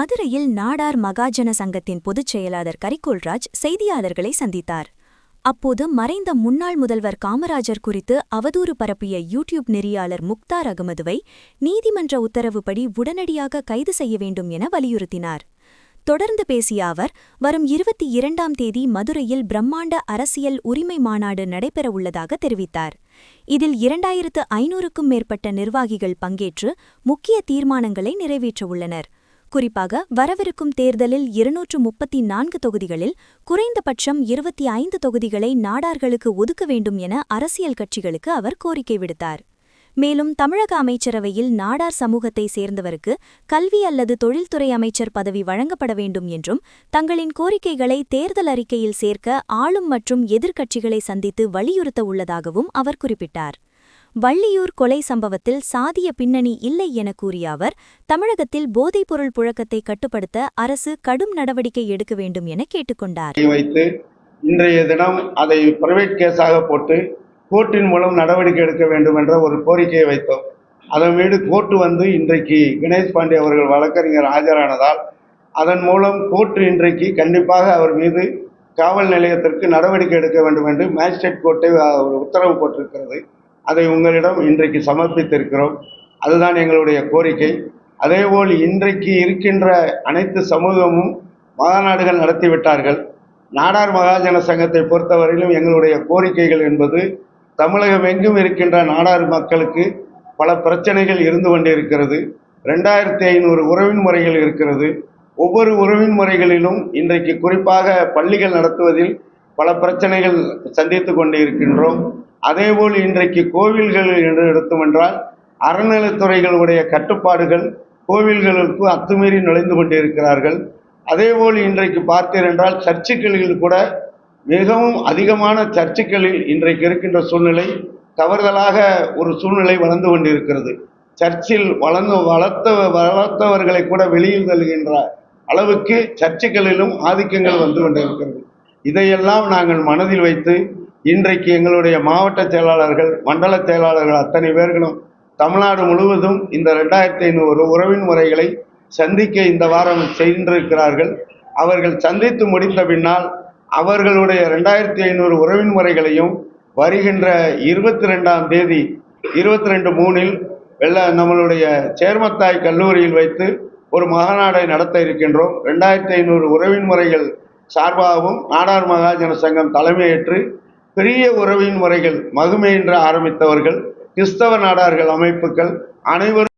மதுரையில் நாடார் மகாஜன சங்கத்தின் பொதுச் செயலாளர் கரிக்கோல்ராஜ் செய்தியாளர்களை சந்தித்தார். அப்போது மறைந்த முன்னாள் முதல்வர் காமராஜர் குறித்து அவதூறு பரப்பிய யூடியூப் நெறியாளர் முக்தார் அகமதுவை நீதிமன்ற உத்தரவுப்படி உடனடியாக கைது செய்ய வேண்டும் என வலியுறுத்தினார். தொடர்ந்து பேசிய அவர், வரும் 22ஆம் தேதி மதுரையில் பிரம்மாண்ட அரசியல் உரிமை மாநாடு நடைபெறவுள்ளதாக தெரிவித்தார். இதில் 2500க்கும் மேற்பட்ட நிர்வாகிகள் பங்கேற்று முக்கிய தீர்மானங்களை நிறைவேற்றவுள்ளனர். குறிப்பாக வரவிருக்கும் தேர்தலில் 234 தொகுதிகளில் குறைந்தபட்சம் 25 தொகுதிகளை நாடார்களுக்கு ஒதுக்க வேண்டும் என அரசியல் கட்சிகளுக்கு அவர் கோரிக்கை விடுத்தார். மேலும் தமிழக அமைச்சரவையில் நாடார் சமூகத்தை சேர்ந்தவருக்கு கல்வி அல்லது தொழில்துறை அமைச்சர் பதவி வழங்கப்பட வேண்டும் என்றும் தங்களின் கோரிக்கைகளை தேர்தல் அறிக்கையில் சேர்க்க ஆளும் மற்றும் எதிர்க்கட்சிகளை சந்தித்து வலியுறுத்த உள்ளதாகவும் அவர் குறிப்பிட்டார். வள்ளியூர் கொலை சம்பவத்தில் சாதிய பின்னணி இல்லை என கூறிய அவர், தமிழகத்தில் போதைப்பொருள் புழக்கத்தை கட்டுப்படுத்த அரசு கடும் நடவடிக்கை எடுக்க வேண்டும் என கேட்டுக்கொண்டார். இன்றைய தினம் அதை பிரைவேட் கேஸாக போட்டு கோர்ட்டின் மூலம் நடவடிக்கை எடுக்க வேண்டும் என்ற ஒரு கோரிக்கையை வைத்தோம். அதன் மீது கோர்ட்டு இன்றைக்கு கணேஷ் பாண்டே அவர்கள் வழக்கறிஞர் ஆஜரானதால் அதன் மூலம் கோர்ட்டு இன்றைக்கு கண்டிப்பாக அவர் மீது காவல் நிலையத்திற்கு நடவடிக்கை எடுக்க வேண்டும் என்று மேஜிஸ்ட்ரேட் கோர்ட்டை ஒரு உத்தரவு போட்டிருக்கிறது. அதை உங்களிடம் இன்றைக்கு சமர்ப்பித்திருக்கிறோம். அதுதான் எங்களுடைய கோரிக்கை. அதேபோல் இன்றைக்கு இருக்கின்ற அனைத்து சமூகமும் மாநாடுகள் நடத்திவிட்டார்கள். நாடார் மகாஜன சங்கத்தை பொறுத்தவரையிலும் எங்களுடைய கோரிக்கைகள் என்பது, தமிழகம் எங்கும் இருக்கின்ற நாடார் மக்களுக்கு பல பிரச்சனைகள் இருந்து கொண்டிருக்கிறது. 2500 உறவின் முறைகள் இருக்கிறது. ஒவ்வொரு உறவின் முறைகளிலும் இன்றைக்கு குறிப்பாக பள்ளிகள் நடத்துவதில் பல பிரச்சனைகள் சந்தித்து கொண்டு இருக்கின்றோம். அதேபோல் இன்றைக்கு கோவில்கள் என்று எடுத்தோமென்றால் அறநிலைத்துறைகளுடைய கட்டுப்பாடுகள் கோவில்களுக்கு அத்துமீறி நுழைந்து கொண்டிருக்கிறார்கள். அதேபோல் இன்றைக்கு பார்த்தீரென்றால் சர்ச்சுகளில் கூட மிகவும் அதிகமான சர்ச்சுகளில் இன்றைக்கு இருக்கின்ற சூழ்நிலை தவறுதலாக ஒரு சூழ்நிலை வளர்ந்து கொண்டிருக்கிறது. சர்ச்சில் வளர்த்தவர்களை கூட வெளியில் தள்ளுகின்ற அளவுக்கு சர்ச்சுகளிலும் ஆதிக்கங்கள் வந்து கொண்டிருக்கிறது. இதையெல்லாம் நாங்கள் மனதில் வைத்து இன்றைக்கு எங்களுடைய மாவட்ட செயலாளர்கள், மண்டல செயலாளர்கள் அத்தனை பேர்களும் தமிழ்நாடு முழுவதும் இந்த 2500 உறவின் முறைகளை சந்திக்க இந்த வாரம் சென்றிருக்கிறார்கள். அவர்கள் சந்தித்து முடித்த பின்னால் அவர்களுடைய 2500 உறவின் முறைகளையும் வருகின்ற 22ஆம் தேதி 22/3 நம்மளுடைய சேர்மத்தாய் கல்லூரியில் வைத்து ஒரு மாநாடை நடத்த இருக்கின்றோம். 2500 உறவின் முறைகள் சார்பாகவும் நாடார் மகாஜன சங்கம் தலைமையேற்று பெரிய உறவின் முறைகள் மகுமை என்று ஆரம்பித்தவர்கள், கிறிஸ்தவ நாடார்கள் அமைப்புகள் அனைவரும்